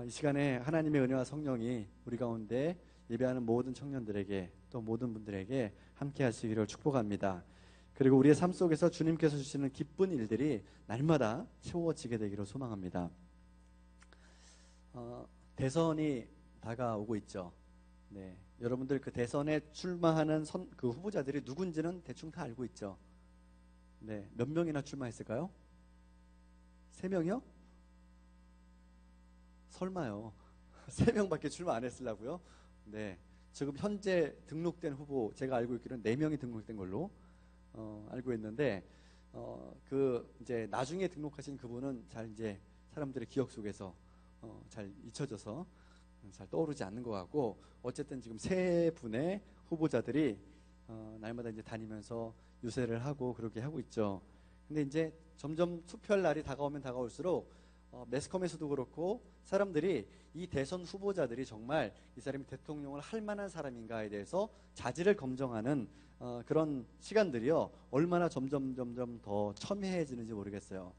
이 시간에 하나님의 은혜와 성령이 우리 가운데 예배하는 모든 청년들에게 또 모든 분들에게 함께 하시기를 축복합니다. 그리고 우리의 삶 속에서 주님께서 주시는 기쁜 일들이 날마다 채워지게 되기를 소망합니다. 대선이 다가오고 있죠. 네, 여러분들 그 대선에 출마하는 그 후보자들이 누군지는 대충 다 알고 있죠. 네, 몇 명이나 출마했을까요? 3명이요? 설마요. 3명밖에 출마 안 했으려고요? 네, 지금 현재 등록된 후보 제가 알고 있기로는 4명이 등록된 걸로 알고 있는데 그 이제 나중에 등록하신 그분은 잘 이제 사람들의 기억 속에서 잘 잊혀져서 잘 떠오르지 않는 것 같고, 어쨌든 지금 3분의 후보자들이 날마다 이제 다니면서 유세를 하고 그렇게 하고 있죠. 근데 이제 점점 투표할 날이 다가오면 다가올수록 매스컴에서도 그렇고 사람들이 이 대선 후보자들이 정말 이 사람이 대통령을 할 만한 사람인가에 대해서 자질을 검증하는 그런 시간들이요, 얼마나 점점 더 첨예해지는지 모르겠어요.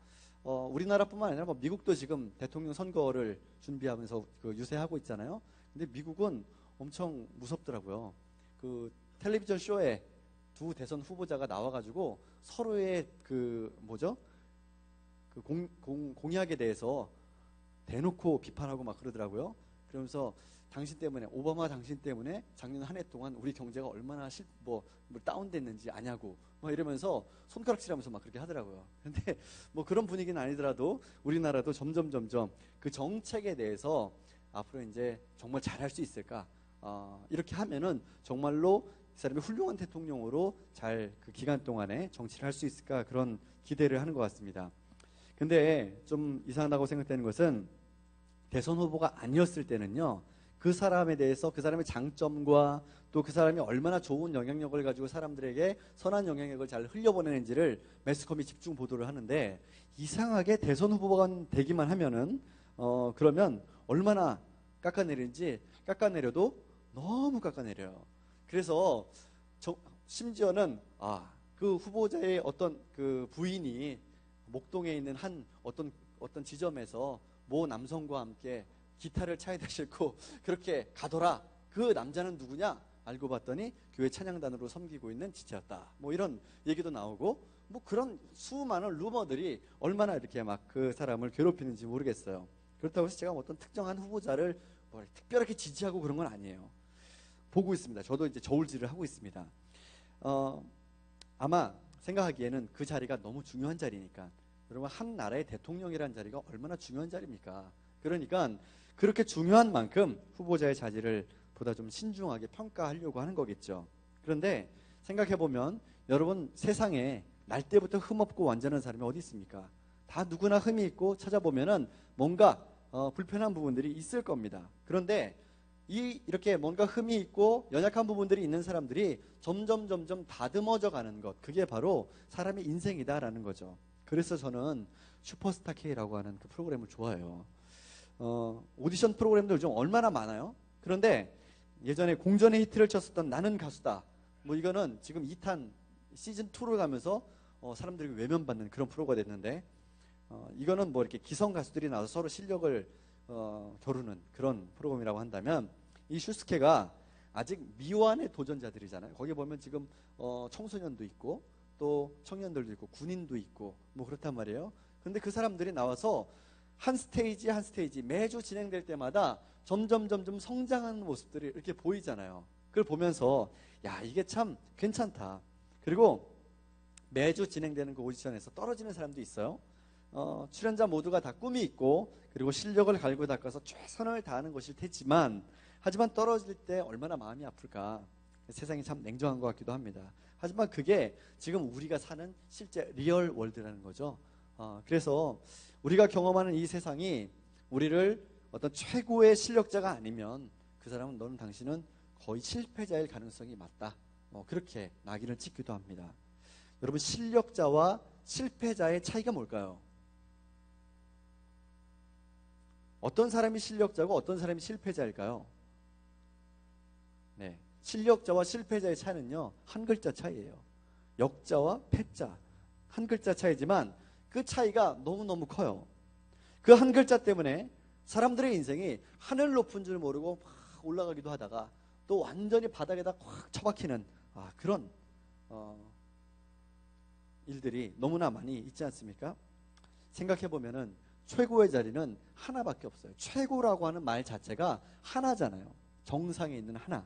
우리나라뿐만 아니라 뭐 미국도 지금 대통령 선거를 준비하면서 그 유세하고 있잖아요. 근데 미국은 엄청 무섭더라고요. 그 텔레비전 쇼에 두 대선 후보자가 나와가지고 서로의 그 뭐죠? 그 공약에 대해서 대놓고 비판하고 막 그러더라고요. 그러면서 당신 때문에, 오바마 당신 때문에 작년 한 해 동안 우리 경제가 얼마나 뭐 다운됐는지 아냐고 막 이러면서 손가락질하면서 막 그렇게 하더라고요. 근데 뭐 그런 분위기는 아니더라도 우리나라도 점점 그 정책에 대해서 앞으로 이제 정말 잘할 수 있을까? 이렇게 하면은 정말로 이 사람이 훌륭한 대통령으로 잘 그 기간 동안에 정치를 할 수 있을까? 그런 기대를 하는 것 같습니다. 근데 좀 이상하다고 생각되는 것은 대선 후보가 아니었을 때는요, 그 사람에 대해서 그 사람의 장점과 또 그 사람이 얼마나 좋은 영향력을 가지고 사람들에게 선한 영향력을 잘 흘려보내는지를 매스컴이 집중 보도를 하는데, 이상하게 대선 후보가 되기만 하면은 그러면 얼마나 깎아내리는지, 깎아내려도 너무 깎아내려요. 그래서 심지어는 그 후보자의 어떤 그 부인이 목동에 있는 한 어떤 지점에서 모 남성과 함께 기타를 차에다 싣고 그렇게 가더라. 그 남자는 누구냐? 알고 봤더니 교회 찬양단으로 섬기고 있는 지체였다. 뭐 이런 얘기도 나오고, 뭐 그런 수많은 루머들이 얼마나 이렇게 막 그 사람을 괴롭히는지 모르겠어요. 그렇다고 해서 제가 어떤 특정한 후보자를 뭐 특별하게 지지하고 그런 건 아니에요. 보고 있습니다. 저도 이제 저울질을 하고 있습니다. 아마 생각하기에는 그 자리가 너무 중요한 자리니까. 여러분, 한 나라의 대통령이라는 자리가 얼마나 중요한 자리입니까? 그러니까 그렇게 중요한 만큼 후보자의 자질을 보다 좀 신중하게 평가하려고 하는 거겠죠. 그런데 생각해보면 여러분, 세상에 날 때부터 흠없고 완전한 사람이 어디 있습니까? 다 누구나 흠이 있고 찾아보면은 뭔가 불편한 부분들이 있을 겁니다. 그런데 이렇게 뭔가 흠이 있고 연약한 부분들이 있는 사람들이 점점 다듬어져 가는 것, 그게 바로 사람의 인생이다라는 거죠. 그래서 저는 슈퍼스타 K라고 하는 그 프로그램을 좋아해요. 오디션 프로그램도 요즘 얼마나 많아요. 그런데 예전에 공전의 히트를 쳤었던 나는 가수다, 뭐 이거는 지금 2탄 시즌2로 가면서 사람들이 외면받는 그런 프로가 됐는데, 이거는 뭐 이렇게 기성 가수들이 나와서 서로 실력을 겨루는 그런 프로그램이라고 한다면, 이 슈스케가 아직 미완의 도전자들이잖아요. 거기 보면 지금 청소년도 있고 또 청년들도 있고 군인도 있고 뭐 그렇단 말이에요. 근데 그 사람들이 나와서 한 스테이지 한 스테이지 매주 진행될 때마다 점점 성장하는 모습들이 이렇게 보이잖아요. 그걸 보면서 야, 이게 참 괜찮다. 그리고 매주 진행되는 그 오디션에서 떨어지는 사람도 있어요. 출연자 모두가 다 꿈이 있고 그리고 실력을 갈고 닦아서 최선을 다하는 것일 테지만, 하지만 떨어질 때 얼마나 마음이 아플까. 세상이 참 냉정한 것 같기도 합니다. 하지만 그게 지금 우리가 사는 실제 리얼 월드라는 거죠. 그래서 우리가 경험하는 이 세상이 우리를 어떤 최고의 실력자가 아니면 그 사람은 너는 당신은 거의 실패자일 가능성이 맞다, 그렇게 낙인을 찍기도 합니다. 여러분, 실력자와 실패자의 차이가 뭘까요? 어떤 사람이 실력자고 어떤 사람이 실패자일까요? 네, 실력자와 실패자의 차이는요, 한 글자 차이예요. 역자와 패자, 한 글자 차이지만 그 차이가 너무너무 커요. 그 한 글자 때문에 사람들의 인생이 하늘 높은 줄 모르고 막 올라가기도 하다가 또 완전히 바닥에다 꽉 처박히는 그런 일들이 너무나 많이 있지 않습니까? 생각해보면은 최고의 자리는 하나밖에 없어요. 최고라고 하는 말 자체가 하나잖아요. 정상에 있는 하나.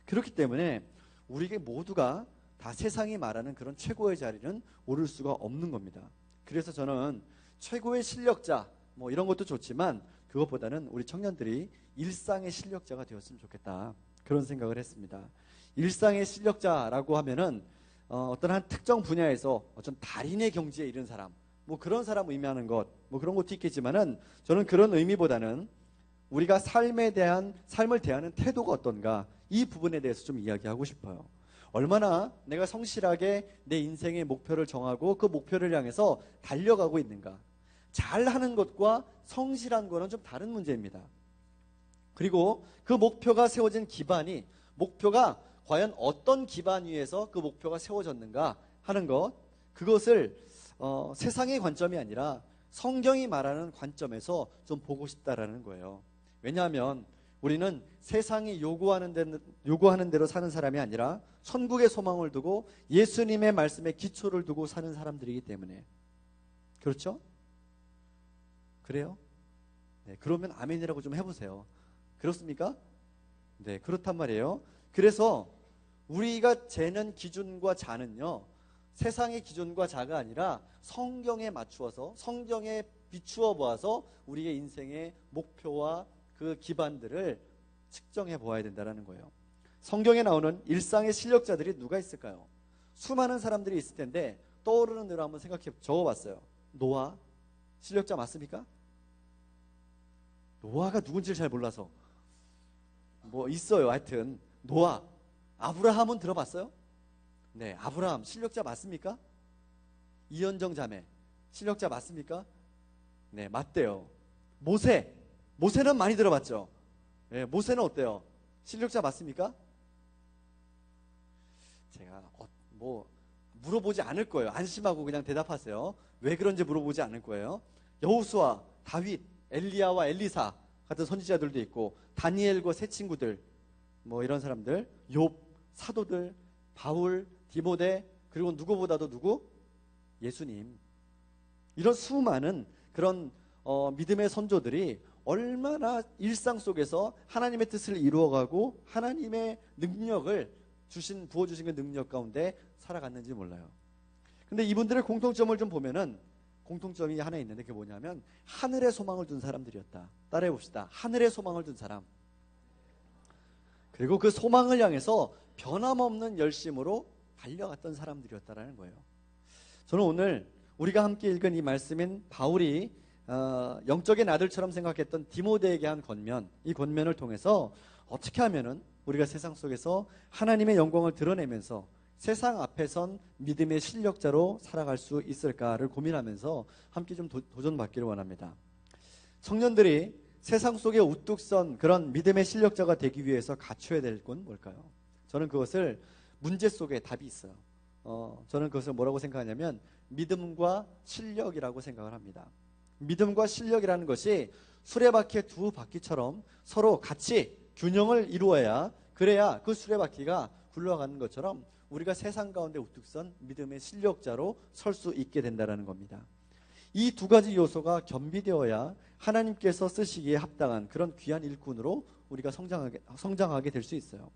그렇기 때문에 우리에게 모두가 다 세상이 말하는 그런 최고의 자리는 오를 수가 없는 겁니다. 그래서 저는 최고의 실력자 이런 것도 좋지만 그것보다는 우리 청년들이 일상의 실력자가 되었으면 좋겠다, 그런 생각을 했습니다. 일상의 실력자라고 하면은 어떤 한 특정 분야에서 어떤 달인의 경지에 이른 사람, 그런 사람 의미하는 것, 그런 것도 있겠지만은 저는 그런 의미보다는 우리가 삶을 대하는 태도가 어떤가, 이 부분에 대해서 좀 이야기하고 싶어요. 얼마나 내가 성실하게 내 인생의 목표를 정하고 그 목표를 향해서 달려가고 있는가. 잘하는 것과 성실한 거는 좀 다른 문제입니다. 그리고 그 목표가 세워진 기반이, 목표가 과연 어떤 기반 위에서 그 목표가 세워졌는가 하는 것, 그것을 세상의 관점이 아니라 성경이 말하는 관점에서 좀 보고 싶다라는 거예요. 왜냐하면 우리는 세상이 요구하는 대로 사는 사람이 아니라 천국의 소망을 두고 예수님의 말씀에 기초를 두고 사는 사람들이기 때문에. 그렇죠? 그래요? 네, 그러면 아멘이라고 좀 해보세요. 그렇습니까? 네, 그렇단 말이에요. 그래서 우리가 재는 기준과 자는요, 세상의 기준과 자가 아니라 성경에 맞추어서, 성경에 비추어 보아서 우리의 인생의 목표와 그 기반들을 측정해 보아야 된다는 거예요. 성경에 나오는 일상의 실력자들이 누가 있을까요? 수많은 사람들이 있을 텐데 떠오르는 대로 한번 적어봤어요. 노아 실력자 맞습니까? 노아가 누군지를 잘 몰라서 있어요. 하여튼 노아. 아브라함은 들어봤어요? 네, 아브라함 실력자 맞습니까? 이현정 자매 실력자 맞습니까? 네, 맞대요. 모세는 많이 들어봤죠? 네, 모세는 어때요? 실력자 맞습니까? 제가 물어보지 않을 거예요. 안심하고 그냥 대답하세요. 왜 그런지 물어보지 않을 거예요. 여호수아, 다윗, 엘리야와 엘리사 같은 선지자들도 있고, 다니엘과 세 친구들, 이런 사람들, 욥, 사도들, 바울, 디모데, 그리고 누구보다도 누구? 예수님. 이런 수많은 그런 믿음의 선조들이 얼마나 일상 속에서 하나님의 뜻을 이루어가고 하나님의 능력을 부어주신 그 능력 가운데 살아갔는지 몰라요. 근데 이분들의 공통점을 좀 보면은 공통점이 하나 있는데, 그게 뭐냐면 하늘의 소망을 둔 사람들이었다. 따라해 봅시다. 하늘의 소망을 둔 사람. 그리고 그 소망을 향해서 변함없는 열심으로 달려갔던 사람들이었다라는 거예요. 저는 오늘 우리가 함께 읽은 이 말씀인 바울이 영적인 아들처럼 생각했던 디모데에게 한 권면, 이 권면을 통해서 어떻게 하면은 우리가 세상 속에서 하나님의 영광을 드러내면서 세상 앞에 선 믿음의 실력자로 살아갈 수 있을까를 고민하면서 함께 좀 도전받기를 원합니다. 청년들이 세상 속에 우뚝 선 그런 믿음의 실력자가 되기 위해서 갖춰야 될 건 뭘까요? 저는 그것을 문제 속에 답이 있어요. 저는 그것을 뭐라고 생각하냐면 믿음과 실력이라고 생각을 합니다. 믿음과 실력이라는 것이 수레바퀴의 두 바퀴처럼 서로 같이 균형을 이루어야, 그래야 그 수레바퀴가 굴러가는 것처럼 우리가 세상 가운데 우뚝 선 믿음의 실력자로 설 수 있게 된다는 겁니다. 이 두 가지 요소가 겸비되어야 하나님께서 쓰시기에 합당한 그런 귀한 일꾼으로 우리가 성장하게 될 수 있어요.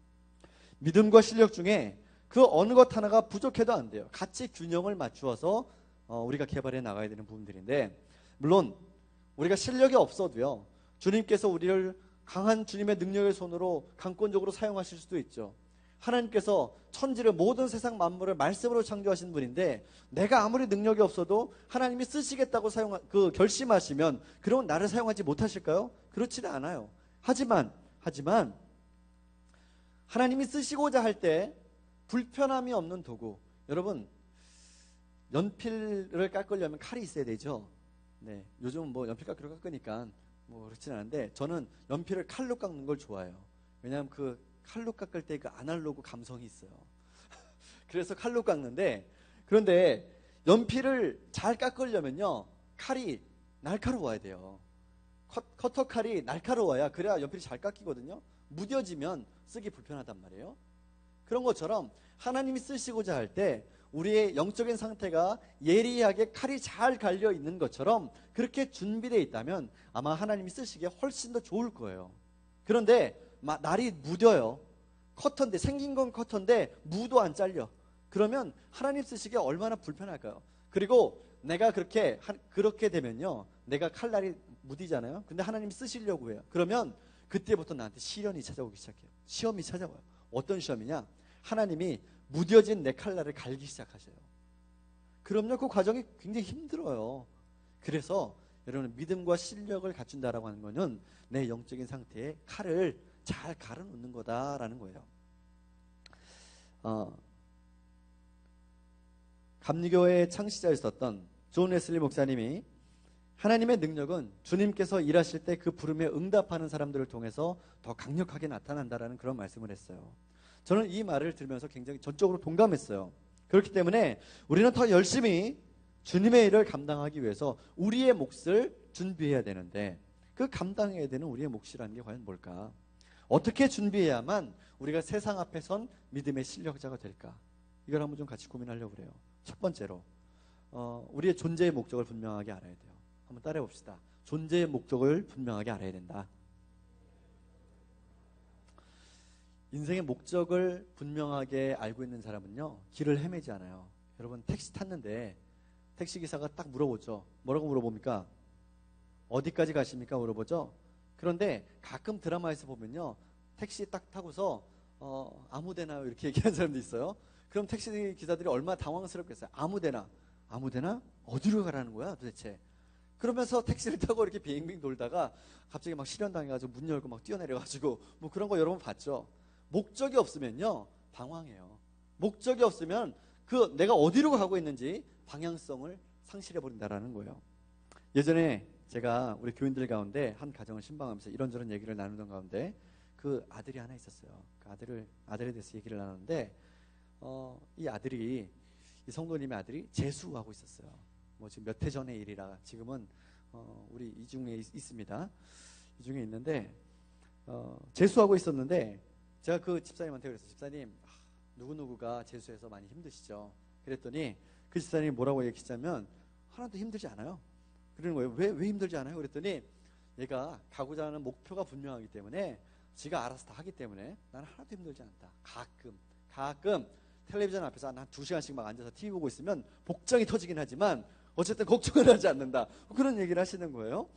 믿음과 실력 중에 그 어느 것 하나가 부족해도 안 돼요. 같이 균형을 맞추어서 우리가 개발해 나가야 되는 부분들인데, 물론 우리가 실력이 없어도요, 주님께서 우리를 강한 주님의 능력의 손으로 강권적으로 사용하실 수도 있죠. 하나님께서 천지를, 모든 세상 만물을 말씀으로 창조하신 분인데 내가 아무리 능력이 없어도 하나님이 쓰시겠다고 결심하시면 그러면 나를 사용하지 못하실까요? 그렇지는 않아요. 하지만 하나님이 쓰시고자 할 때 불편함이 없는 도구, 여러분 연필을 깎으려면 칼이 있어야 되죠. 네, 요즘은 연필 깎기로 깎으니까 그렇지는 않은데 저는 연필을 칼로 깎는 걸 좋아해요. 왜냐하면 그 칼로 깎을 때 그 아날로그 감성이 있어요. 그래서 칼로 깎는데, 그런데 연필을 잘 깎으려면요 칼이 날카로워야 돼요. 커터 칼이 날카로워야 그래야 연필이 잘 깎이거든요. 무뎌지면 쓰기 불편하단 말이에요. 그런 것처럼 하나님이 쓰시고자 할 때 우리의 영적인 상태가 예리하게 칼이 잘 갈려 있는 것처럼 그렇게 준비되어 있다면 아마 하나님이 쓰시기에 훨씬 더 좋을 거예요. 그런데 날이 무뎌요. 커터인데, 생긴 건 커터인데 무도 안 잘려. 그러면 하나님 쓰시기에 얼마나 불편할까요? 그리고 내가 그렇게 되면요, 내가 칼날이 무디잖아요. 근데 하나님 쓰시려고 해요. 그러면 그때부터 나한테 시련이 찾아오기 시작해요. 시험이 찾아와요. 어떤 시험이냐? 하나님이 무뎌진 내 칼날을 갈기 시작하셔요. 그럼요, 그 과정이 굉장히 힘들어요. 그래서 여러분, 믿음과 실력을 갖춘다라고 하는 거는 내 영적인 상태에 칼을 잘 갈아 놓는 거다라는 거예요. 감리교의 창시자였었던 존 웨슬리 목사님이 하나님의 능력은 주님께서 일하실 때 그 부름에 응답하는 사람들을 통해서 더 강력하게 나타난다라는 그런 말씀을 했어요. 저는 이 말을 들으면서 굉장히 전적으로 동감했어요. 그렇기 때문에 우리는 더 열심히 주님의 일을 감당하기 위해서 우리의 몫을 준비해야 되는데, 그 감당해야 되는 우리의 몫이라는 게 과연 뭘까? 어떻게 준비해야만 우리가 세상 앞에 선 믿음의 실력자가 될까? 이걸 한번 좀 같이 고민하려고 그래요. 첫 번째로 우리의 존재의 목적을 분명하게 알아야 돼요. 한번 따라해 봅시다. 존재의 목적을 분명하게 알아야 된다. 인생의 목적을 분명하게 알고 있는 사람은요, 길을 헤매지 않아요. 여러분, 택시 탔는데 택시기사가 딱 물어보죠. 뭐라고 물어봅니까? 어디까지 가십니까? 물어보죠. 그런데 가끔 드라마에서 보면요, 택시 딱 타고서 아무데나 이렇게 얘기하는 사람도 있어요. 그럼 택시 기사들이 얼마나 당황스럽겠어요. 아무데나? 아무데나? 어디로 가라는 거야 도대체? 그러면서 택시를 타고 이렇게 빙빙 돌다가 갑자기 막 실현당해가지고 문 열고 막 뛰어내려가지고 뭐 그런 거 여러분 봤죠? 목적이 없으면요, 당황해요. 목적이 없으면 그 내가 어디로 가고 있는지 방향성을 상실해버린다라는 거예요. 예전에 제가 우리 교인들 가운데 한 가정을 신방하면서 이런저런 얘기를 나누던 가운데 그 아들이 하나 있었어요. 그 아들에 대해서 얘기를 나눴는데 이 아들이, 이 성도님의 아들이 재수하고 있었어요. 뭐 지금 몇 해 전의 일이라 지금은 우리 이중에 있습니다. 이중에 있는데 재수하고 있었는데 제가 그 집사님한테 그랬어요. 집사님, 누구누구가 재수해서 많이 힘드시죠? 그랬더니 그 집사님이 뭐라고 얘기했냐면 하나도 힘들지 않아요. 그러는 거예요. 왜 힘들지 않아요? 그랬더니 얘가 가고자 하는 목표가 분명하기 때문에 지가 알아서 다 하기 때문에 나는 하나도 힘들지 않다. 가끔 텔레비전 앞에서 한 2시간씩 막 앉아서 TV 보고 있으면 복장이 터지긴 하지만 어쨌든 걱정을 하지 않는다. 그런 얘기를 하시는 거예요.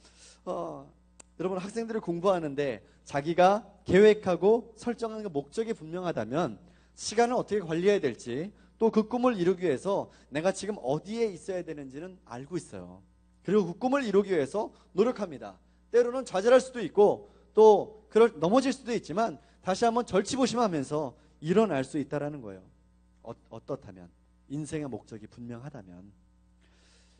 여러분, 학생들을 공부하는데 자기가 계획하고 설정하는 그 목적이 분명하다면 시간을 어떻게 관리해야 될지, 또 그 꿈을 이루기 위해서 내가 지금 어디에 있어야 되는지는 알고 있어요. 그리고 그 꿈을 이루기 위해서 노력합니다. 때로는 좌절할 수도 있고 또 넘어질 수도 있지만 다시 한번 절치부심하면서 일어날 수 있다는 거예요. 어떻다면, 인생의 목적이 분명하다면.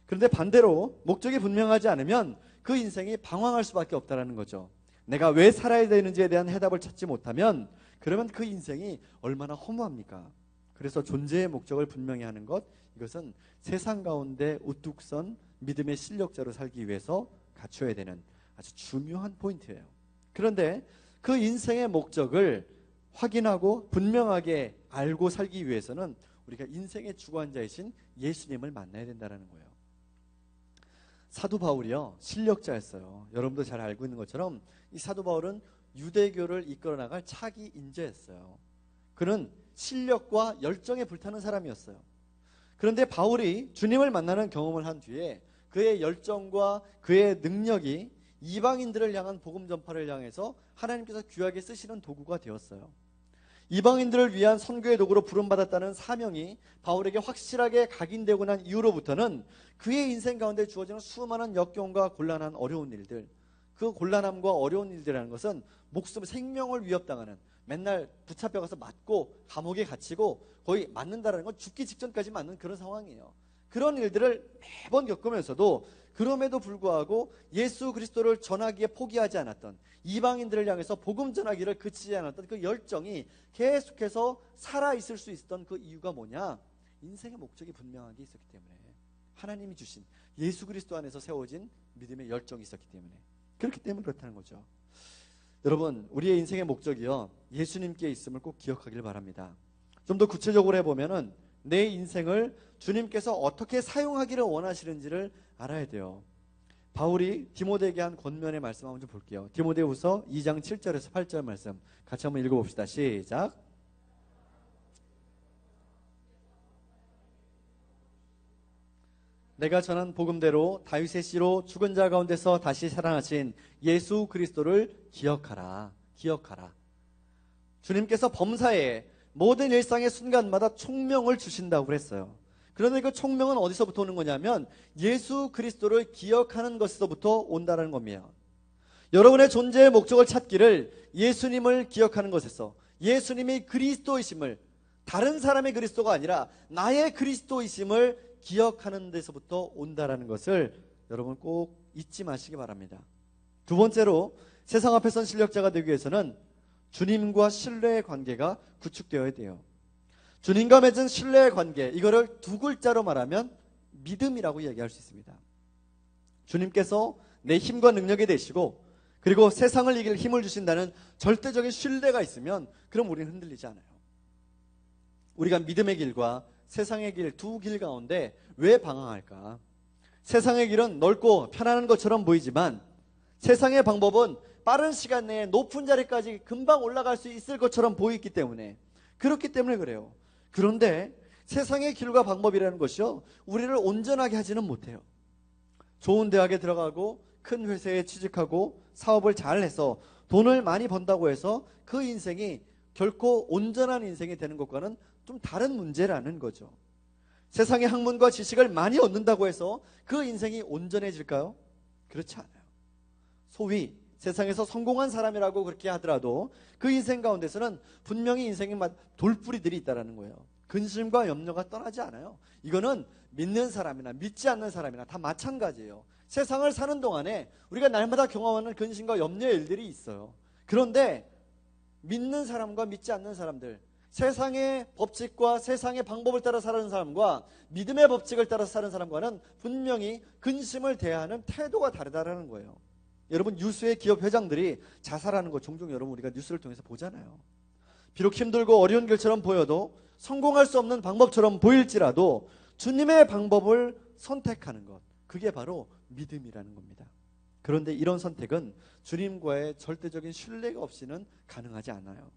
그런데 반대로 목적이 분명하지 않으면 그 인생이 방황할 수밖에 없다는 거죠. 내가 왜 살아야 되는지에 대한 해답을 찾지 못하면 그러면 그 인생이 얼마나 허무합니까? 그래서 존재의 목적을 분명히 하는 것, 이것은 세상 가운데 우뚝 선 믿음의 실력자로 살기 위해서 갖춰야 되는 아주 중요한 포인트예요. 그런데 그 인생의 목적을 확인하고 분명하게 알고 살기 위해서는 우리가 인생의 주관자이신 예수님을 만나야 된다는 거예요. 사도 바울이요, 실력자였어요. 여러분도 잘 알고 있는 것처럼 이 사도 바울은 유대교를 이끌어 나갈 차기 인재였어요. 그는 실력과 열정에 불타는 사람이었어요. 그런데 바울이 주님을 만나는 경험을 한 뒤에 그의 열정과 그의 능력이 이방인들을 향한 복음 전파를 향해서 하나님께서 귀하게 쓰시는 도구가 되었어요. 이방인들을 위한 선교의 도구로 부름받았다는 사명이 바울에게 확실하게 각인되고 난 이후로부터는 그의 인생 가운데 주어지는 수많은 역경과 곤란한 어려운 일들, 그 곤란함과 어려운 일들이라는 것은 목숨, 생명을 위협당하는, 맨날 붙잡혀가서 맞고 감옥에 갇히고 거의 맞는다는 건 죽기 직전까지 맞는 그런 상황이에요. 그런 일들을 매번 겪으면서도 그럼에도 불구하고 예수 그리스도를 전하기에 포기하지 않았던, 이방인들을 향해서 복음 전하기를 그치지 않았던 그 열정이 계속해서 살아있을 수 있었던 그 이유가 뭐냐? 인생의 목적이 분명하게 있었기 때문에, 하나님이 주신 예수 그리스도 안에서 세워진 믿음의 열정이 있었기 때문에. 그렇기 때문에 그렇다는 거죠. 여러분, 우리의 인생의 목적이요, 예수님께 있음을 꼭 기억하길 바랍니다. 좀 더 구체적으로 해보면은 내 인생을 주님께서 어떻게 사용하기를 원하시는지를 알아야 돼요. 바울이 디모데에게 한 권면의 말씀 한번 좀 볼게요. 디모데후서 2장 7절에서 8절 말씀 같이 한번 읽어봅시다. 시작. 내가 전한 복음대로 다윗의 씨로 죽은 자 가운데서 다시 살아나신 예수 그리스도를 기억하라. 기억하라. 주님께서 범사에 모든 일상의 순간마다 총명을 주신다고 그랬어요. 그런데 그 총명은 어디서부터 오는 거냐면 예수 그리스도를 기억하는 것에서부터 온다는 겁니다. 여러분의 존재의 목적을 찾기를 예수님을 기억하는 것에서, 예수님이 그리스도이심을, 다른 사람의 그리스도가 아니라 나의 그리스도이심을 기억하는 데서부터 온다는 것을 여러분 꼭 잊지 마시기 바랍니다. 두 번째로, 세상 앞에선 실력자가 되기 위해서는 주님과 신뢰의 관계가 구축되어야 돼요. 주님과 맺은 신뢰의 관계, 이거를 두 글자로 말하면 믿음이라고 이야기할 수 있습니다. 주님께서 내 힘과 능력이 되시고, 그리고 세상을 이길 힘을 주신다는 절대적인 신뢰가 있으면 그럼 우리는 흔들리지 않아요. 우리가 믿음의 길과 세상의 길, 두 길 가운데 왜 방황할까? 세상의 길은 넓고 편안한 것처럼 보이지만 세상의 방법은 빠른 시간 내에 높은 자리까지 금방 올라갈 수 있을 것처럼 보이기 때문에, 그렇기 때문에 그래요. 그런데 세상의 길과 방법이라는 것이요, 우리를 온전하게 하지는 못해요. 좋은 대학에 들어가고 큰 회사에 취직하고 사업을 잘해서 돈을 많이 번다고 해서 그 인생이 결코 온전한 인생이 되는 것과는 좀 다른 문제라는 거죠. 세상의 학문과 지식을 많이 얻는다고 해서 그 인생이 온전해질까요? 그렇지 않아요. 소위 세상에서 성공한 사람이라고 그렇게 하더라도 그 인생 가운데서는 분명히 인생에 돌뿌리들이 있다는 거예요. 근심과 염려가 떠나지 않아요. 이거는 믿는 사람이나 믿지 않는 사람이나 다 마찬가지예요. 세상을 사는 동안에 우리가 날마다 경험하는 근심과 염려의 일들이 있어요. 그런데 믿는 사람과 믿지 않는 사람들, 세상의 법칙과 세상의 방법을 따라 사는 사람과 믿음의 법칙을 따라 사는 사람과는 분명히 근심을 대하는 태도가 다르다는 거예요. 여러분, 유수의 기업 회장들이 자살하는 거 종종 여러분 우리가 뉴스를 통해서 보잖아요. 비록 힘들고 어려운 길처럼 보여도, 성공할 수 없는 방법처럼 보일지라도 주님의 방법을 선택하는 것, 그게 바로 믿음이라는 겁니다. 그런데 이런 선택은 주님과의 절대적인 신뢰가 없이는 가능하지 않아요.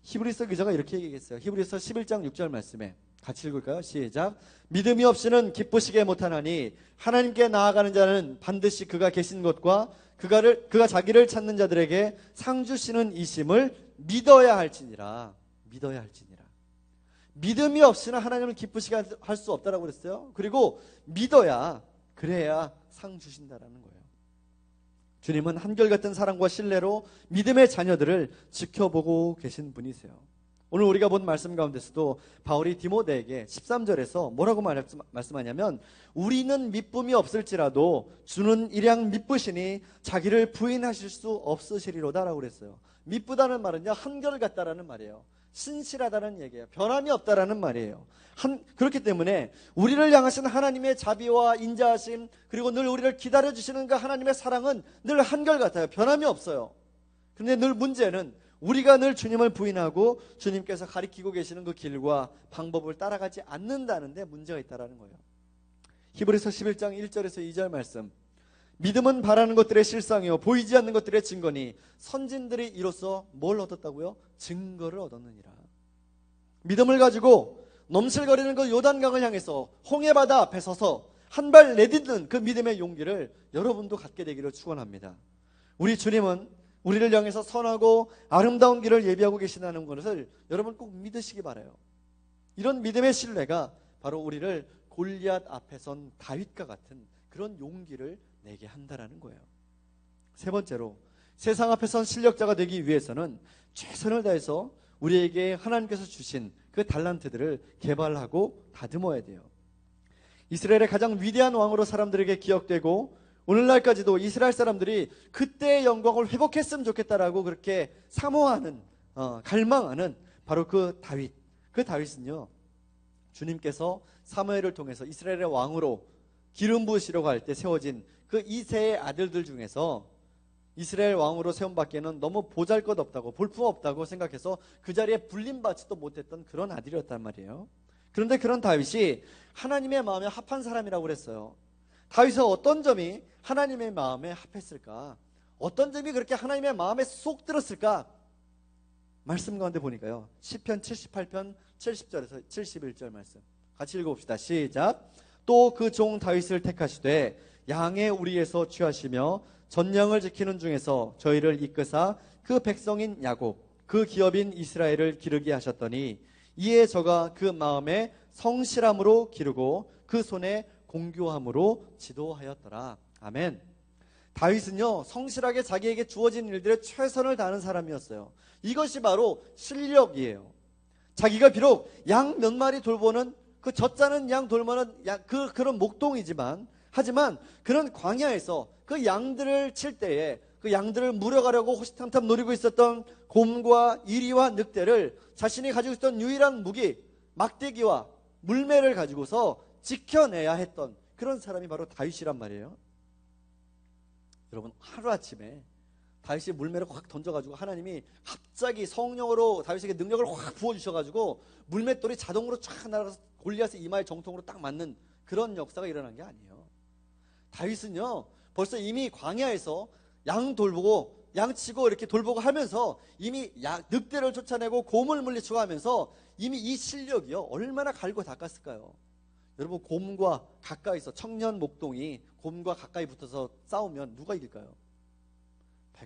히브리서 기자가 이렇게 얘기했어요. 히브리서 11장 6절 말씀에 같이 읽을까요? 시작. 믿음이 없이는 기쁘시게 못하나니 하나님께 나아가는 자는 반드시 그가 계신 것과 그가 자기를 찾는 자들에게 상 주시는 이심을 믿어야 할지니라. 믿어야 할지니라. 믿음이 없이는 하나님을 기쁘시게 할 수 없다라고 그랬어요. 그리고 믿어야, 그래야 상 주신다라는 거예요. 주님은 한결같은 사랑과 신뢰로 믿음의 자녀들을 지켜보고 계신 분이세요. 오늘 우리가 본 말씀 가운데서도 바울이 디모데에게 13절에서 뭐라고 말씀하냐면, 우리는 미쁨이 없을지라도 주는 일양 미쁘시니 자기를 부인하실 수 없으시리로다 라고 그랬어요. 미쁘다는 말은요, 한결같다라는 말이에요. 신실하다는 얘기예요. 변함이 없다라는 말이에요. 그렇기 때문에 우리를 향하신 하나님의 자비와 인자하심, 그리고 늘 우리를 기다려주시는 그 하나님의 사랑은 늘 한결같아요. 변함이 없어요. 그런데 늘 문제는 우리가 늘 주님을 부인하고 주님께서 가리키고 계시는 그 길과 방법을 따라가지 않는다는 데 문제가 있다는 거예요. 히브리서 11장 1절에서 2절 말씀, 믿음은 바라는 것들의 실상이요 보이지 않는 것들의 증거니 선진들이 이로써 뭘 얻었다고요? 증거를 얻었느니라. 믿음을 가지고 넘실거리는 그 요단강을 향해서 홍해바다 앞에 서서 한 발 내딛는 그 믿음의 용기를 여러분도 갖게 되기를 축원합니다. 우리 주님은 우리를 향해서 선하고 아름다운 길을 예비하고 계신다는 것을 여러분 꼭 믿으시기 바라요. 이런 믿음의 신뢰가 바로 우리를 골리앗 앞에 선 다윗과 같은 그런 용기를 내게 한다라는 거예요. 세 번째로, 세상 앞에 선 실력자가 되기 위해서는 최선을 다해서 우리에게 하나님께서 주신 그 달란트들을 개발하고 다듬어야 돼요. 이스라엘의 가장 위대한 왕으로 사람들에게 기억되고 오늘날까지도 이스라엘 사람들이 그때의 영광을 회복했으면 좋겠다라고 그렇게 사모하는, 갈망하는 바로 그 다윗. 그 다윗은요, 주님께서 사무엘을 통해서 이스라엘의 왕으로 기름 부으시려고 할 때 세워진 그 이세의 아들들 중에서 이스라엘 왕으로 세움받기에는 너무 보잘것없다고 볼품없다고 생각해서 그 자리에 불림받지도 못했던 그런 아들이었단 말이에요. 그런데 그런 다윗이 하나님의 마음에 합한 사람이라고 그랬어요. 다윗의 어떤 점이 하나님의 마음에 합했을까? 어떤 점이 그렇게 하나님의 마음에 쏙 들었을까? 말씀 가운데 보니까요, 시편 78편 70절에서 71절 말씀 같이 읽어봅시다. 시작. 또 그 종 다윗을 택하시되 양의 우리에서 취하시며 전령을 지키는 중에서 저희를 이끄사 그 백성인 야곱 그 기업인 이스라엘을 기르게 하셨더니 이에 저가 그 마음에 성실함으로 기르고 그 손에 공교함으로 지도하였더라. 아멘. 다윗은요, 성실하게 자기에게 주어진 일들에 최선을 다하는 사람이었어요. 이것이 바로 실력이에요. 자기가 비록 양 몇 마리 돌보는 그 젖자는 양 돌보는 그런 목동이지만, 하지만 그런 광야에서 그 양들을 칠 때에 그 양들을 물어가려고 호시탐탐 노리고 있었던 곰과 이리와 늑대를 자신이 가지고 있었던 유일한 무기 막대기와 물매를 가지고서 지켜내야 했던 그런 사람이 바로 다윗이란 말이에요. 여러분, 하루아침에 다윗이 물매를 확 던져가지고 하나님이 갑자기 성령으로 다윗에게 능력을 확 부어주셔가지고 물맷돌이 자동으로 쫙 날아가서 골리앗의 이마에 정통으로 딱 맞는 그런 역사가 일어난 게 아니에요. 다윗은요, 벌써 이미 광야에서 양 돌보고 양 치고 이렇게 돌보고 하면서 이미 늑대를 쫓아내고 곰을 물리치고 하면서 이미 이 실력이요, 얼마나 갈고 닦았을까요? 여러분, 곰과 가까이서 청년 목동이 곰과 가까이 붙어서 싸우면 누가 이길까요?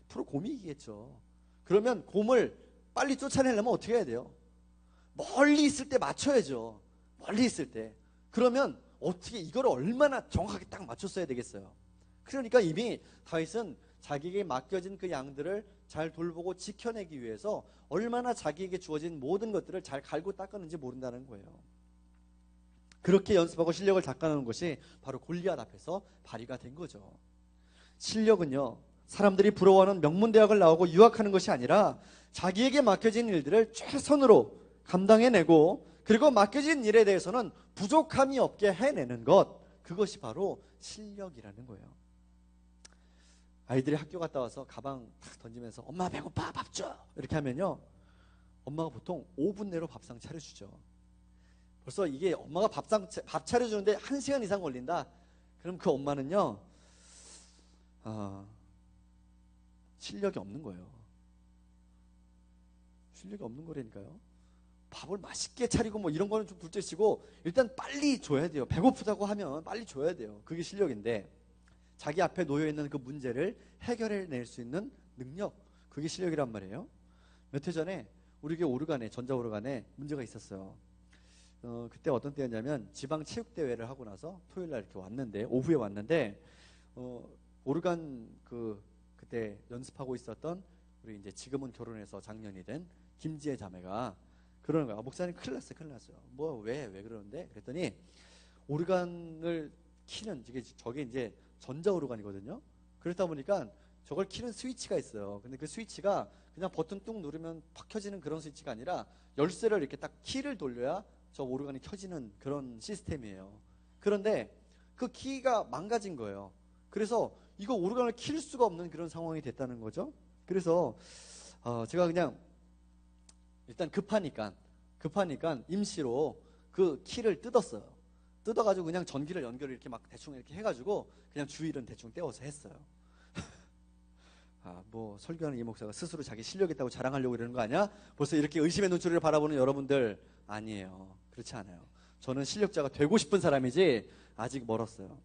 100% 곰이 이기겠죠. 그러면 곰을 빨리 쫓아내려면 어떻게 해야 돼요? 멀리 있을 때 맞춰야죠. 멀리 있을 때. 그러면 어떻게 이걸 얼마나 정확하게 딱 맞췄어야 되겠어요. 그러니까 이미 다윗은 자기에게 맡겨진 그 양들을 잘 돌보고 지켜내기 위해서 얼마나 자기에게 주어진 모든 것들을 잘 갈고 닦았는지 모른다는 거예요. 그렇게 연습하고 실력을 닦아내는 것이 바로 골리앗 앞에서 발휘가 된 거죠. 실력은요, 사람들이 부러워하는 명문대학을 나오고 유학하는 것이 아니라 자기에게 맡겨진 일들을 최선으로 감당해내고, 그리고 맡겨진 일에 대해서는 부족함이 없게 해내는 것, 그것이 바로 실력이라는 거예요. 아이들이 학교 갔다 와서 가방 탁 던지면서 엄마 배고파 밥 줘 이렇게 하면요, 엄마가 보통 5분 내로 밥상 차려주죠. 벌써 이게 엄마가 밥 차려주는데 1시간 이상 걸린다? 그럼 그 엄마는요, 실력이 없는 거예요. 실력이 없는 거라니까요. 밥을 맛있게 차리고 뭐 이런 거는 좀 둘째치고 일단 빨리 줘야 돼요. 배고프다고 하면 빨리 줘야 돼요. 그게 실력인데, 자기 앞에 놓여있는 그 문제를 해결해낼 수 있는 능력, 그게 실력이란 말이에요. 몇 해 전에 우리 교회 오르간에, 전자오르간에 문제가 있었어요. 그때 어떤 때였냐면 지방체육대회를 하고 나서 토요일날 이렇게 왔는데, 오후에 왔는데 오르간 그때 연습하고 있었던 우리 이제 지금은 결혼해서 작년이 된 김지혜 자매가 그러는 거야. 목사님 큰일 났어요. 뭐 왜 그러는데? 그랬더니 오르간을 키는 저게 이제 전자오르간이거든요. 그렇다 보니까 저걸 키는 스위치가 있어요. 근데 그 스위치가 그냥 버튼 뚝 누르면 팍 켜지는 그런 스위치가 아니라 열쇠를 이렇게 딱 키를 돌려야 저 오르간이 켜지는 그런 시스템이에요. 그런데 그 키가 망가진 거예요. 그래서 이거 오르간을 킬 수가 없는 그런 상황이 됐다는 거죠. 그래서 제가 그냥 일단 급하니까 임시로 그 키를 뜯었어요. 뜯어가지고 그냥 전기를 연결을 이렇게 막 대충 이렇게 해가지고 그냥 주일은 대충 떼어서 했어요. 뭐 설교하는 이 목사가 스스로 자기 실력 있다고 자랑하려고 이러는 거 아니야? 벌써 이렇게 의심의 눈초리를 바라보는 여러분들, 아니에요. 그렇지 않아요. 저는 실력자가 되고 싶은 사람이지 아직 멀었어요.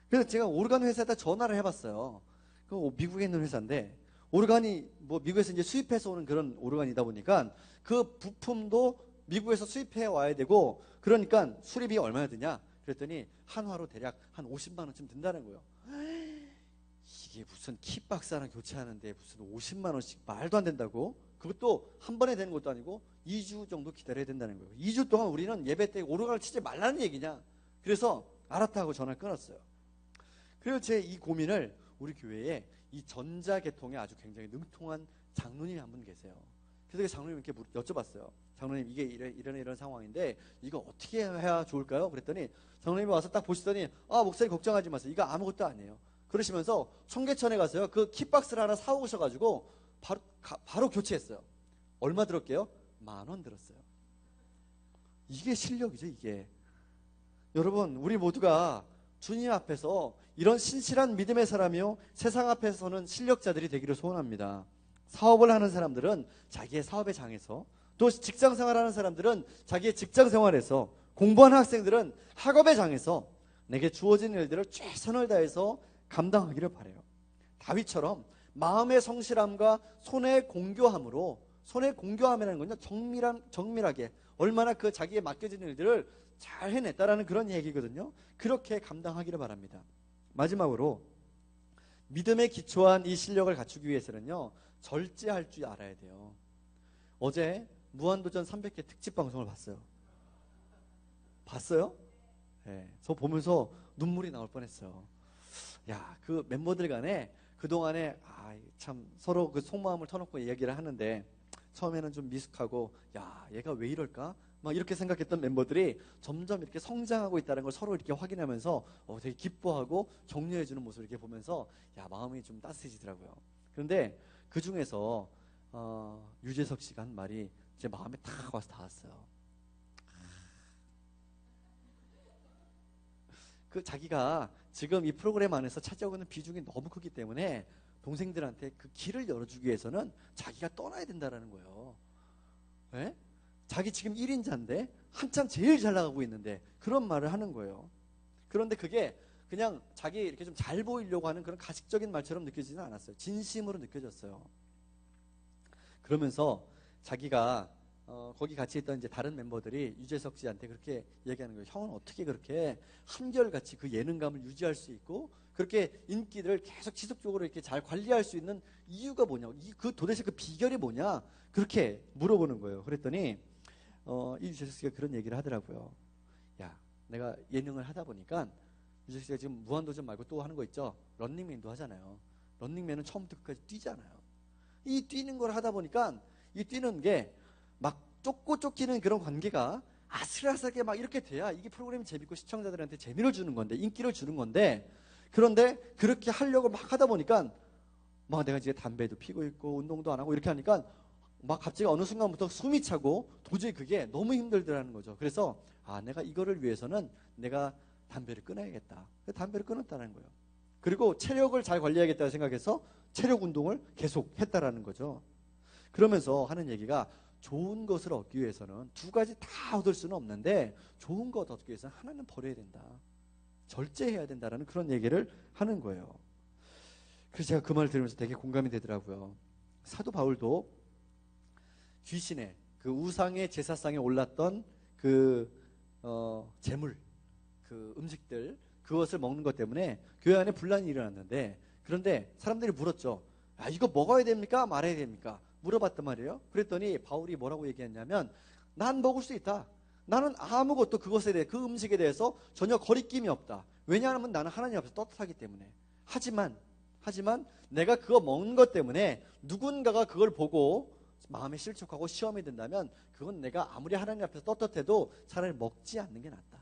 그래서 제가 오르간 회사에다 전화를 해봤어요. 그 미국에 있는 회사인데 오르간이 뭐 미국에서 이제 수입해서 오는 그런 오르간이다 보니까 그 부품도 미국에서 수입해 와야 되고, 그러니까 수리비 얼마나 드냐? 그랬더니 한화로 대략 한 50만 원쯤 든다는 거예요. 이게 무슨 키박스 하나 교체하는데 무슨 50만 원씩, 말도 안 된다고? 그것도 한 번에 되는 것도 아니고 2주 정도 기다려야 된다는 거예요. 2주 동안 우리는 예배 때 오르간을 치지 말라는 얘기냐? 그래서 알았다 하고 전화를 끊었어요. 그리고 제 이 고민을 우리 교회에 이 전자계통에 아주 굉장히 능통한 장로님이 한 분 계세요. 그래서 그 장로님 이렇게 여쭤봤어요. 장로님, 이게 이런 상황인데 이거 어떻게 해야 좋을까요? 그랬더니 장로님이 와서 딱 보시더니 목사님 걱정하지 마세요. 이거 아무것도 아니에요. 그러시면서 청계천에 가서요. 그 kit박스를 하나 사오셔가지고 바로 교체했어요. 얼마 들었게요? 10,000원 들었어요. 이게 실력이죠, 이게. 여러분, 우리 모두가 주님 앞에서 이런 신실한 믿음의 사람이요, 세상 앞에서는 실력자들이 되기를 소원합니다. 사업을 하는 사람들은 자기의 사업의 장에서, 또 직장 생활하는 사람들은 자기의 직장 생활에서, 공부하는 학생들은 학업의 장에서 내게 주어진 일들을 최선을 다해서 감당하기를 바라요. 다윗처럼 마음의 성실함과 손의 공교함으로, 손의 공교함이라는 건요, 정밀하게 얼마나 그 자기에 맡겨진 일들을 잘 해냈다라는 그런 얘기거든요. 그렇게 감당하기를 바랍니다. 마지막으로 믿음에 기초한 이 실력을 갖추기 위해서는요, 절제할 줄 알아야 돼요. 어제 무한도전 300회 특집 방송을 봤어요. 봤어요? 네, 저 보면서 눈물이 나올 뻔했어요. 야, 그 멤버들 간에 그동안에 참 서로 그 속마음을 터놓고 이야기를 하는데, 처음에는 좀 미숙하고, 야, 얘가 왜 이럴까? 막 이렇게 생각했던 멤버들이 점점 이렇게 성장하고 있다는 걸 서로 이렇게 확인하면서 되게 기뻐하고 격려해주는 모습을 이렇게 보면서, 야, 마음이 좀 따스해지더라고요. 그런데 그 중에서 유재석 씨가 한 말이 제 마음에 탁 와서 닿았어요. 그 자기가 지금 이 프로그램 안에서 차지하고 있는 비중이 너무 크기 때문에 동생들한테 그 길을 열어주기 위해서는 자기가 떠나야 된다는 거예요. 네? 자기 지금 1인자인데 한참 제일 잘 나가고 있는데 그런 말을 하는 거예요. 그런데 그게 그냥 자기 이렇게 좀 잘 보이려고 하는 그런 가식적인 말처럼 느껴지지는 않았어요. 진심으로 느껴졌어요. 그러면서 자기가 거기 같이 있던 이제 다른 멤버들이 유재석 씨한테 그렇게 얘기하는 거예요. 형은 어떻게 그렇게 한결같이 그 예능감을 유지할 수 있고 그렇게 인기를 계속 지속적으로 이렇게 잘 관리할 수 있는 이유가 뭐냐, 그 도대체 그 비결이 뭐냐, 그렇게 물어보는 거예요. 그랬더니 이 유재석 씨가 그런 얘기를 하더라고요. 야, 내가 예능을 하다 보니까, 유재석 씨가 지금 무한도전 말고 또 하는 거 있죠. 런닝맨도 하잖아요. 런닝맨은 처음부터 끝까지 뛰잖아요. 이 뛰는 걸 하다 보니까 이 뛰는 게 막 쫓고 쫓기는 그런 관계가 아슬아슬하게 막 이렇게 돼야 이게 프로그램이 재밌고 시청자들한테 재미를 주는 건데, 인기를 주는 건데, 그런데 그렇게 하려고 막 하다 보니까 막 내가 이제 담배도 피고 있고 운동도 안 하고 이렇게 하니까 막 갑자기 어느 순간부터 숨이 차고 도저히 그게 너무 힘들더라는 거죠. 그래서 내가 이거를 위해서는 내가 담배를 끊어야겠다. 담배를 끊었다는 거예요. 그리고 체력을 잘 관리해야겠다고 생각해서 체력 운동을 계속 했다라는 거죠. 그러면서 하는 얘기가, 좋은 것을 얻기 위해서는 두 가지 다 얻을 수는 없는데 좋은 것 얻기 위해서는 하나는 버려야 된다. 절제해야 된다라는 그런 얘기를 하는 거예요. 그래서 제가 그 말을 들으면서 되게 공감이 되더라고요. 사도 바울도 귀신의 그 우상의 제사상에 올랐던 그 재물, 그 음식들, 그것을 먹는 것 때문에 교회 안에 분란이 일어났는데, 그런데 사람들이 물었죠. 이거 먹어야 됩니까? 말아야 됩니까? 물어봤단 말이에요. 그랬더니 바울이 뭐라고 얘기했냐면, 난 먹을 수 있다. 나는 아무것도 그것에 대해, 그 음식에 대해서 전혀 거리낌이 없다. 왜냐하면 나는 하나님 앞에서 떳떳하기 때문에. 하지만 내가 그거 먹는 것 때문에 누군가가 그걸 보고 마음에 실족하고 시험이 된다면 그건 내가 아무리 하나님 앞에서 떳떳해도 차라리 먹지 않는 게 낫다.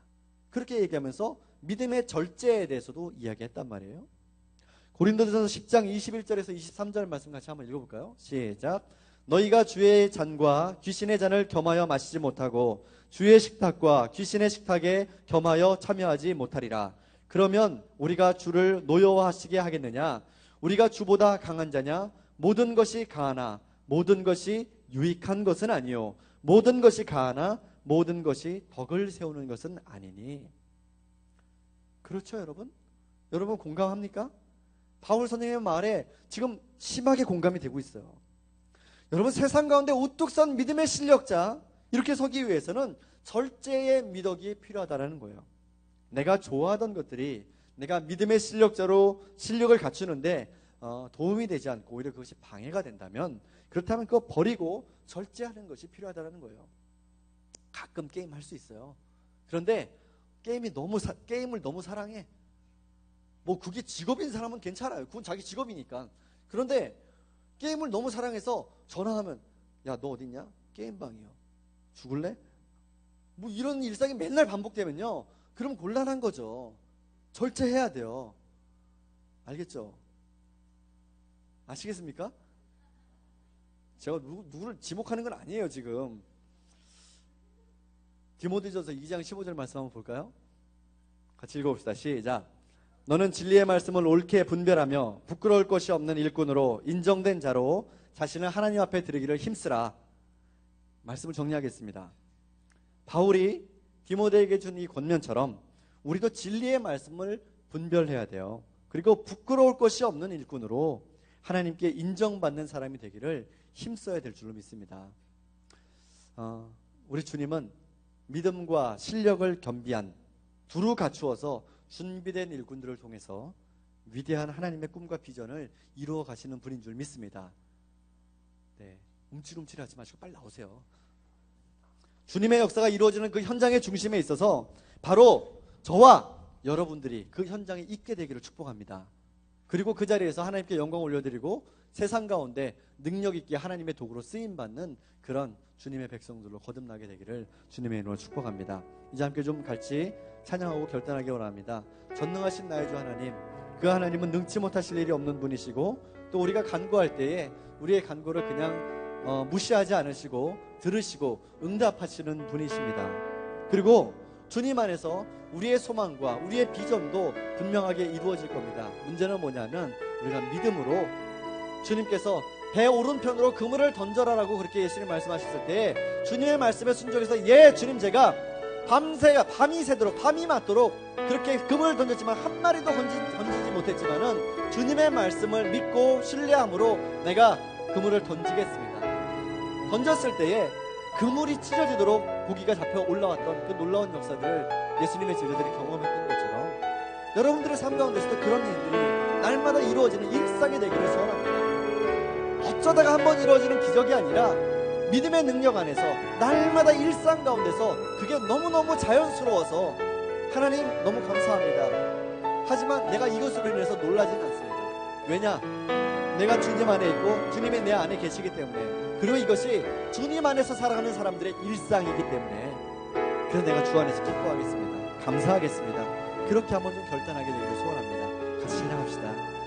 그렇게 얘기하면서 믿음의 절제에 대해서도 이야기했단 말이에요. 고린도전서 10장 21절에서 23절 말씀 같이 한번 읽어볼까요? 시작. 너희가 주의 잔과 귀신의 잔을 겸하여 마시지 못하고 주의 식탁과 귀신의 식탁에 겸하여 참여하지 못하리라. 그러면 우리가 주를 노여워하시게 하겠느냐? 우리가 주보다 강한 자냐? 모든 것이 가하나 모든 것이 유익한 것은 아니요, 모든 것이 가하나 모든 것이 덕을 세우는 것은 아니니. 그렇죠, 여러분? 여러분 공감합니까? 바울 선생님의 말에 지금 심하게 공감이 되고 있어요. 여러분, 세상 가운데 우뚝 선 믿음의 실력자, 이렇게 서기 위해서는 절제의 미덕이 필요하다는 거예요. 내가 좋아하던 것들이 내가 믿음의 실력자로 실력을 갖추는데 도움이 되지 않고 오히려 그것이 방해가 된다면, 그렇다면 그거 버리고 절제하는 것이 필요하다는 거예요. 가끔 게임 할 수 있어요. 그런데 게임을 너무 사랑해. 뭐 그게 직업인 사람은 괜찮아요. 그건 자기 직업이니까. 그런데 게임을 너무 사랑해서 전화하면, 야, 너 어딨냐? 게임방이요. 죽을래? 뭐 이런 일상이 맨날 반복되면요, 그럼 곤란한 거죠. 절제해야 돼요. 알겠죠? 아시겠습니까? 제가 누구를 지목하는 건 아니에요 지금. 디모데전서 2장 15절 말씀 한번 볼까요? 같이 읽어봅시다. 시작. 너는 진리의 말씀을 옳게 분별하며 부끄러울 것이 없는 일꾼으로 인정된 자로 자신을 하나님 앞에 드리기를 힘쓰라. 말씀을 정리하겠습니다. 바울이 디모데에게 준 이 권면처럼 우리도 진리의 말씀을 분별해야 돼요. 그리고 부끄러울 것이 없는 일꾼으로 하나님께 인정받는 사람이 되기를 힘써야 될 줄로 믿습니다. 우리 주님은 믿음과 실력을 겸비한 두루 갖추어서 준비된 일꾼들을 통해서 위대한 하나님의 꿈과 비전을 이루어 가시는 분인 줄 믿습니다. 네, 움찔움찔하지 마시고 빨리 나오세요. 주님의 역사가 이루어지는 그 현장의 중심에 있어서 바로 저와 여러분들이 그 현장에 있게 되기를 축복합니다. 그리고 그 자리에서 하나님께 영광 올려드리고 세상 가운데 능력 있게 하나님의 도구로 쓰임받는 그런 주님의 백성들로 거듭나게 되기를 주님의 이름으로 축복합니다. 이제 함께 좀 같이 찬양하고 결단하기 원합니다. 전능하신 나의 주 하나님, 그 하나님은 능치 못하실 일이 없는 분이시고 또 우리가 간구할 때에 우리의 간구를 그냥 무시하지 않으시고 들으시고 응답하시는 분이십니다. 그리고 주님 안에서 우리의 소망과 우리의 비전도 분명하게 이루어질 겁니다. 문제는 뭐냐면 우리가 믿음으로 주님께서 배 오른편으로 그물을 던져라라고 그렇게 예수님 말씀하셨을 때 주님의 말씀에 순종해서 예 주님 제가 밤이 새도록 밤이 맞도록 그렇게 그물을 던졌지만 한 마리도 던지지 못했지만은 주님의 말씀을 믿고 신뢰함으로 내가 그물을 던지겠습니다. 던졌을 때에 그물이 찢어지도록 고기가 잡혀 올라왔던 그 놀라운 역사들을 예수님의 제자들이 경험했던 것처럼 여러분들의 삶 가운데서도 그런 일들이 날마다 이루어지는 일상이 되기를 소원합니다. 어쩌다가 한번 이루어지는 기적이 아니라 믿음의 능력 안에서 날마다 일상 가운데서 그게 너무너무 자연스러워서 하나님 너무 감사합니다. 하지만 내가 이것으로 인해서 놀라진 않습니다. 왜냐? 내가 주님 안에 있고 주님이 내 안에 계시기 때문에, 그리고 이것이 주님 안에서 살아가는 사람들의 일상이기 때문에 그래서 내가 주 안에서 기뻐하겠습니다. 감사하겠습니다. 그렇게 한번 좀 결단하게 되기를 소원합니다. 같이 찬양합시다.